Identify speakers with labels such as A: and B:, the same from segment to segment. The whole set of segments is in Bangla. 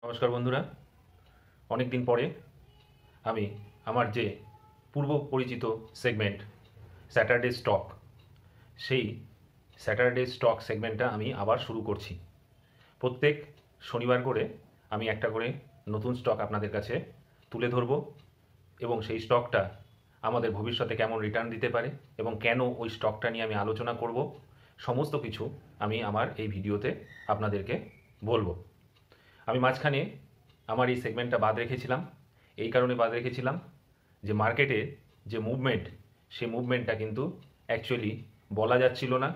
A: নমস্কার বন্ধুরা, অনেক দিন পরে আমি আমার যে পূর্ব পরিচিত সেগমেন্ট স্যাটারডে স্টক, সেই স্যাটারডে স্টক সেগমেন্টটা আমি আবার শুরু করছি। প্রত্যেক শনিবার করে আমি একটা করে নতুন স্টক আপনাদের কাছে তুলে ধরব এবং সেই স্টকটা আমাদের ভবিষ্যতে কেমন রিটার্ন দিতে পারে এবং কেন ওই স্টকটা নিয়ে আমি আলোচনা করব, সমস্ত কিছু আমি আমার এই ভিডিওতে আপনাদেরকে বলবো। আমি মাঝখানে আমার এই সেগমেন্টটা বাদ রেখেছিলাম, এই কারণে বাদ রেখেছিলাম যে মার্কেটে যে মুভমেন্ট, সেই মুভমেন্টটা কিন্তু অ্যাকচুয়ালি বলা যাচ্ছিল না।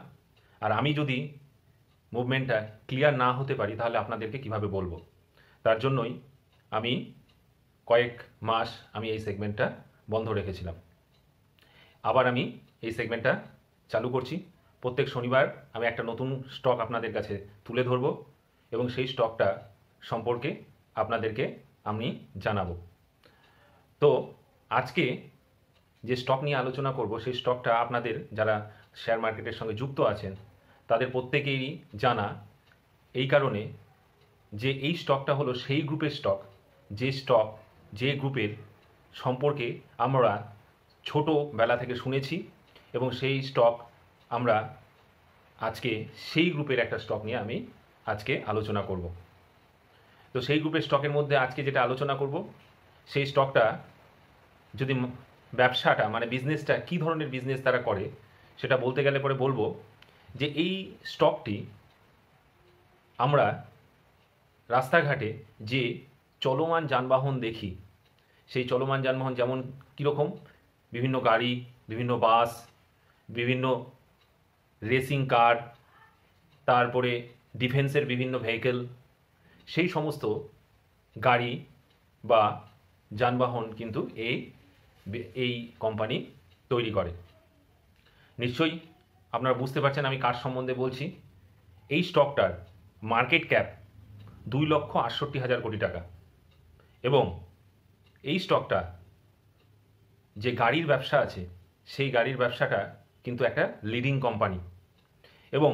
A: আর আমি যদি মুভমেন্টটা ক্লিয়ার না হতে পারি তাহলে আপনাদেরকে কিভাবে বলবো। তার জন্যই আমি কয়েক মাস আমি এই সেগমেন্টটা বন্ধ রেখেছিলাম। আবার আমি এই সেগমেন্টটা চালু করছি। প্রত্যেক শনিবার আমি একটা নতুন স্টক আপনাদের কাছে তুলে ধরব এবং সেই স্টকটা সম্পর্কে আপনাদেরকে আমি জানাবো। তো আজকে যে স্টক নিয়ে আলোচনা করব সেই স্টকটা আপনাদের যারা শেয়ার মার্কেটের সঙ্গে যুক্ত আছেন তাদের প্রত্যেকেরই জানা, এই কারণে যে এই স্টকটা হলো সেই গ্রুপের স্টক যে গ্রুপের সম্পর্কে আমরা ছোটোবেলা থেকে শুনেছি এবং সেই স্টক আমরা আজকে সেই গ্রুপের একটা স্টক নিয়ে আমি আজকে আলোচনা করব। তো সেই গ্রুপের স্টকের মধ্যে আজকে যেটা আলোচনা করব, সেই স্টকটা যদি ব্যবসাটা মানে বিজনেসটা কী ধরনের বিজনেস তারা করে সেটা বলতে গেলে পরে বলবো যে এই স্টকটি আমরা রাস্তাঘাটে যে চলমান যানবাহন দেখি, সেই চলমান যানবাহন যেমন কীরকম, বিভিন্ন গাড়ি, বিভিন্ন বাস, বিভিন্ন রেসিং কার, তারপরে ডিফেন্সের বিভিন্ন ভেহিকেল, সেই সমস্ত গাড়ি বা যানবাহন কিন্তু এই কোম্পানি তৈরি করে। নিশ্চয়ই আপনারা বুঝতে পারছেন আমি কার সম্বন্ধে বলছি। এই স্টকটার মার্কেট ক্যাপ 2,68,000 কোটি টাকা এবং এই স্টকটা যে গাড়ির ব্যবসা আছে সেই গাড়ির ব্যবসাটা কিন্তু একটা লিডিং কোম্পানি এবং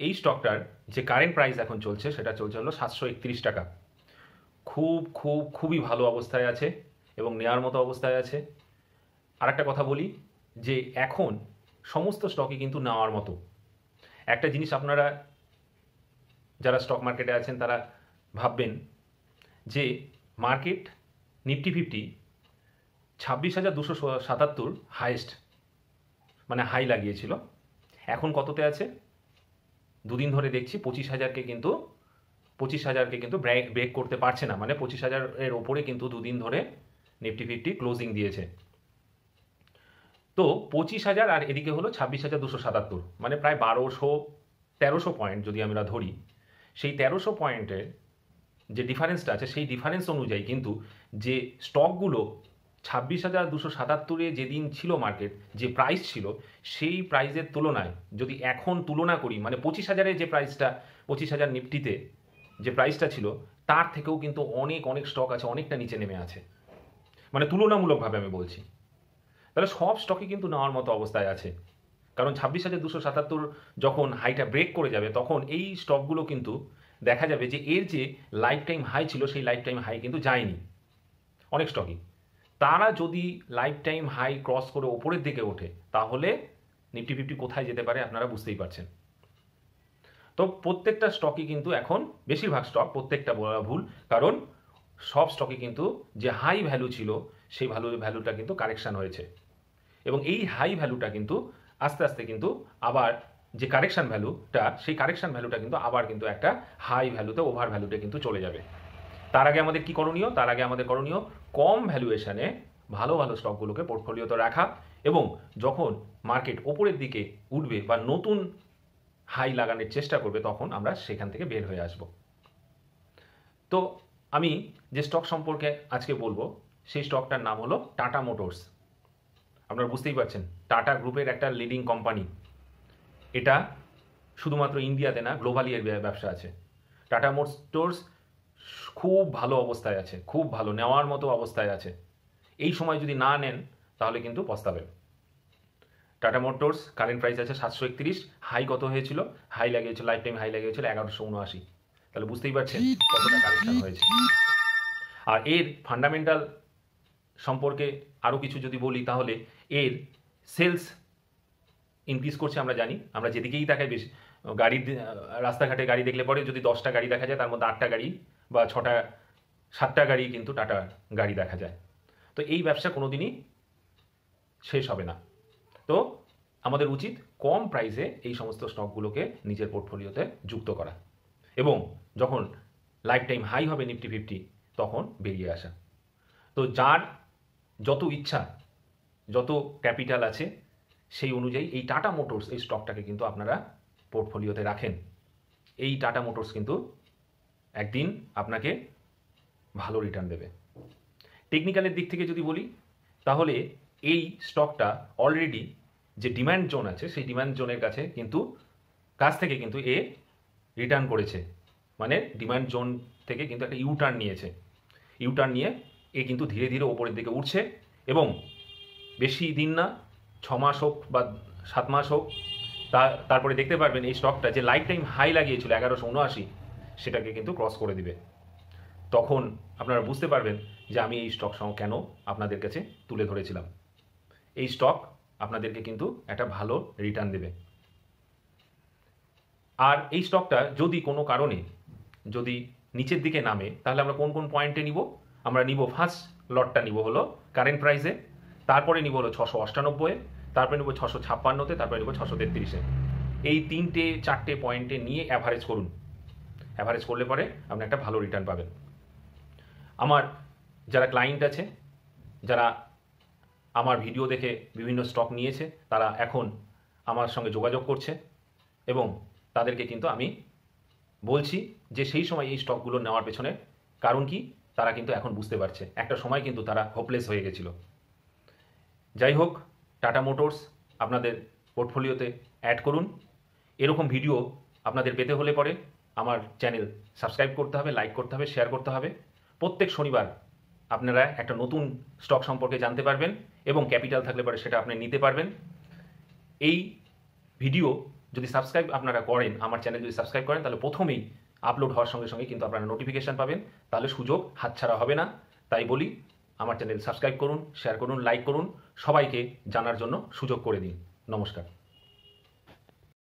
A: এই স্টকটার যে কারেন্ট প্রাইস এখন চলছে সেটা চলছে হলো 731 টাকা। খুবই ভালো অবস্থায় আছে এবং নেওয়ার মতো অবস্থায় আছে। আর একটা কথা বলি যে এখন সমস্ত স্টকই কিন্তু নেওয়ার মতো। একটা জিনিস আপনারা যারা স্টক মার্কেটে আছেন তারা ভাববেন যে মার্কেট নিফটি 26,277 হাইয়েস্ট মানে হাই লাগিয়েছিল, এখন কততে আছে? দুদিন ধরে দেখছি 25,000কে কিন্তু ব্রেক করতে পারছে না, মানে 25,000-এর ওপরে কিন্তু দুদিন ধরে নিফটি ক্লোজিং দিয়েছে। তো 25,000 আর এদিকে হলো 26,277, মানে প্রায় 1300 পয়েন্ট যদি আমরা ধরি, সেই 1300 পয়েন্টের যে ডিফারেন্সটা আছে সেই ডিফারেন্স অনুযায়ী কিন্তু যে স্টকগুলো 26,277-এ যেদিন ছিল মার্কেট যে প্রাইস ছিল সেই প্রাইসের তুলনায় যদি এখন তুলনা করি, মানে 25,000-এর যে প্রাইসটা, 25,000 নিফটিতে যে প্রাইসটা ছিল তার থেকেও কিন্তু অনেক স্টক আছে অনেকটা নিচে নেমে আছে, মানে তুলনামূলকভাবে আমি বলছি। তাহলে সব স্টকই কিন্তু নেওয়ার মতো অবস্থায় আছে, কারণ 26,277 যখন হাইটা ব্রেক করে যাবে তখন এই স্টকগুলো কিন্তু দেখা যাবে যে এর যে লাইফ টাইম হাই ছিল সেই লাইফ টাইম হাই কিন্তু যায়নি অনেক স্টকই। তারা যদি লাইফ টাইম হাই ক্রস করে ওপরের দিকে ওঠে তাহলে নিফটি কোথায় যেতে পারে আপনারা বুঝতেই পারছেন। তো প্রত্যেকটা স্টকই কিন্তু এখন, বেশিরভাগ স্টক, প্রত্যেকটা বলা ভুল, কারণ সব স্টকে কিন্তু যে হাই ভ্যালু ছিল সেই ভ্যালুটা কিন্তু কারেকশান হয়েছে এবং এই হাই ভ্যালুটা কিন্তু আস্তে আস্তে কিন্তু আবার যে কারেকশান ভ্যালুটা, সেই কারেকশান ভ্যালুটা কিন্তু আবার কিন্তু একটা হাই ভ্যালুতে, ওভার ভ্যালুতে কিন্তু চলে যাবে। তার আগে আমাদের কি করণীয়? তার আগে আমাদের করণীয় কম ভ্যালুয়েশনে ভালো স্টকগুলোকে পোর্টফোলিওতে রাখা এবং যখন মার্কেট ওপরের দিকে উঠবে বা নতুন হাই লাগানোর চেষ্টা করবে তখন আমরা সেখান থেকে বের হয়ে আসব। তো আমি যে স্টক সম্পর্কে আজকে বলবো সেই স্টকটার নাম হলো টাটা মোটরস। আপনারা বুঝতেই পারছেন টাটা গ্রুপের একটা লিডিং কোম্পানি। এটা শুধুমাত্র ইন্ডিয়াতে না, গ্লোবালি এর ব্যবসা আছে। টাটা মোটরস খুব ভালো অবস্থায় আছে, খুব ভালো, নেওয়ার মতো অবস্থায় আছে। এই সময় যদি না নেন তাহলে কিন্তু পস্তাবেন। টাটা মোটরস কারেন্ট প্রাইস আছে 731, হাই কত হয়েছিল? হাই লাগিয়েছিল, লাইফ টাইম হাই লাগিয়েছিল 1179। তাহলে বুঝতেই পারছেন কতটা কারেকশন হয়েছে। আর এর ফান্ডামেন্টাল সম্পর্কে আরও কিছু যদি বলি, তাহলে এর সেলস ইনক্রিজ করছে। আমরা জানি, আমরা যেদিকেই তাকাই বেশি গাড়ির রাস্তাঘাটে গাড়ি দেখলে পরে যদি 10টা গাড়ি দেখা যায়, তার মধ্যে 8টা গাড়ি বা 7টা গাড়ি কিন্তু টাটা গাড়ি দেখা যায়। তো এই ব্যবসা কোনোদিনই শেষ হবে না। তো আমাদের উচিত কম প্রাইসে এই সমস্ত স্টকগুলোকে নিজের পোর্টফোলিওতে যুক্ত করা এবং যখন লাইফ টাইম হাই হবে নিফটি 50 তখন বেরিয়ে আসা। তো যার যত ইচ্ছা, যত ক্যাপিটাল আছে, সেই অনুযায়ী এই টাটা মোটরস এই স্টকটাকে কিন্তু আপনারা পোর্টফোলিওতে রাখেন। এই টাটা মোটরস কিন্তু একদিন আপনাকে ভালো রিটার্ন দেবে। টেকনিক্যালের দিক থেকে যদি বলি, তাহলে এই স্টকটা অলরেডি যে ডিম্যান্ড জোন আছে, সেই ডিম্যান্ড জোনের কাছ থেকে কিন্তু এ রিটার্ন করেছে। মানে ডিম্যান্ড জোন থেকে কিন্তু একটা ইউটার্ন নিয়েছে। ইউটার্ন নিয়ে এ কিন্তু ধীরে ধীরে ওপরের দিকে উঠছে এবং বেশি দিন না, 6 মাস হোক বা 7 মাস হোক, তারপরে দেখতে পারবেন এই স্টকটা যে লাইফ টাইম হাই লাগিয়েছিল 1179, সেটাকে কিন্তু ক্রস করে দিবে। তখন আপনারা বুঝতে পারবেন যে আমি এই স্টক সহ কেন আপনাদের কাছে তুলে ধরেছিলাম। এই স্টক আপনাদেরকে কিন্তু একটা ভালো রিটার্ন দেবে। আর এই স্টকটা যদি কোনো কারণে যদি নিচের দিকে নামে, তাহলে আমরা কোন কোন পয়েন্টে নিব? আমরা নিব ফার্স্ট লটটা নিব হলো কারেন্ট প্রাইসে, তারপরে নিব হলো 698, তারপরে নিব 656-তে, তারপরে নিব 633-এ। এই 3-4টে পয়েন্টে নিয়ে অ্যাভারেজ করুন। অ্যাভারেজ করলে পরে আপনি একটা ভালো রিটার্ন পাবেন। আমার যারা ক্লায়েন্ট আছে, যারা আমার ভিডিও দেখে বিভিন্ন স্টক নিয়েছে, তারা এখন আমার সঙ্গে যোগাযোগ করছে এবং তাদেরকে কিন্তু আমি বলছি যে সেই সময় এই স্টকগুলো নেওয়ার পেছনে কারণ কি তারা কিন্তু এখন বুঝতে পারছে। একটা সময় কিন্তু তারা হোপলেস হয়ে গেছিল। যাই হোক, টাটা মোটরস আপনাদের পোর্টফোলিওতে অ্যাড করুন। এরকম ভিডিও আপনাদের পেতে হলে পরে আমার চ্যানেল সাবস্ক্রাইব করতে হবে, লাইক করতে হবে, শেয়ার করতে হবে। প্রত্যেক শনিবার আপনারা একটা নতুন স্টক সম্পর্কে জানতে পারবেন এবং ক্যাপিটাল থাকলে পরে সেটা আপনি নিতে পারবেন। এই ভিডিও যদি সাবস্ক্রাইব আপনারা করেন, আমার চ্যানেল যদি সাবস্ক্রাইব করেন, তাহলে প্রথমেই আপলোড হওয়ার সঙ্গে সঙ্গে কিন্তু আপনারা নোটিফিকেশান পাবেন। তাহলে সুযোগ হাতছাড়া হবে না। তাই বলি, আমার চ্যানেল সাবস্ক্রাইব করুন, শেয়ার করুন, লাইক করুন, সবাইকে জানার জন্য সুযোগ করে দিন। নমস্কার।